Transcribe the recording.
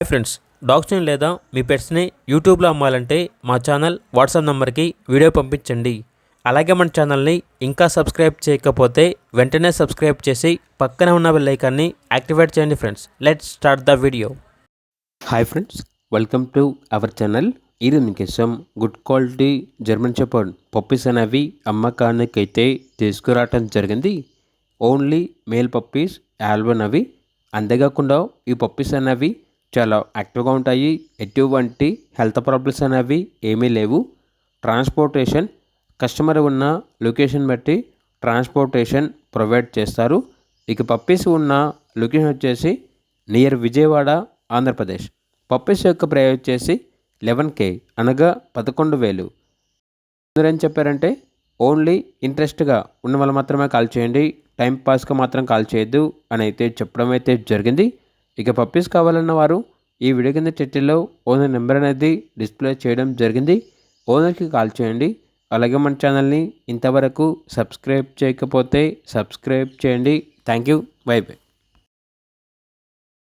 Hi friends, డాగ్స్ని లేదా మీ పెట్స్ని యూట్యూబ్లో అమ్మాలంటే మా ఛానల్ వాట్సాప్ నెంబర్కి వీడియో పంపించండి. అలాగే మన ఛానల్ని ఇంకా సబ్స్క్రైబ్ చేయకపోతే వెంటనే సబ్స్క్రైబ్ చేసి పక్కనే ఉన్న బెల్ ఐకాన్ని యాక్టివేట్ చేయండి friends. Let's start the video. Hi friends, welcome to our channel. ఈరోజు మీకోసం good quality German shepherd puppies అనేవి అమ్మకానికైతే తీసుకురావటం జరిగింది. ఓన్లీ మేల్ పప్పీస్ ఆల్బన్ అవి. అంతేకాకుండా ఈ పప్పీస్ అనేవి చాలా యాక్టివ్గా ఉంటాయి. ఎటువంటి హెల్త్ ప్రాబ్లమ్స్ అనేవి ఏమీ లేవు. ట్రాన్స్పోర్టేషన్ కస్టమర్ ఉన్న లొకేషన్ బట్టి ట్రాన్స్పోర్టేషన్ ప్రొవైడ్ చేస్తారు. ఇక పప్పీస్ ఉన్న లొకేషన్ వచ్చేసి నియర్ విజయవాడ, ఆంధ్రప్రదేశ్. పప్పీస్ యొక్క ప్రైస్ వచ్చేసి 11K అనగా 11,000. ఏం చెప్పారంటే ఓన్లీ ఇంట్రెస్ట్గా ఉన్న వాళ్ళు మాత్రమే కాల్ చేయండి, టైం పాస్గా మాత్రం కాల్ చేయొద్దు అని అయితే చెప్పడం అయితే జరిగింది. ఇక పప్పీస్ కావాలన్న వారు ఈ వీడియో కింద టైటిల్లో ఓనర్ నెంబర్ అనేది డిస్ప్లే చేయడం జరిగింది. ఓనర్కి కాల్ చేయండి. అలాగే మన ఛానల్ని ఇంతవరకు సబ్స్క్రైబ్ చేయకపోతే సబ్స్క్రైబ్ చేయండి. Thank you. By by.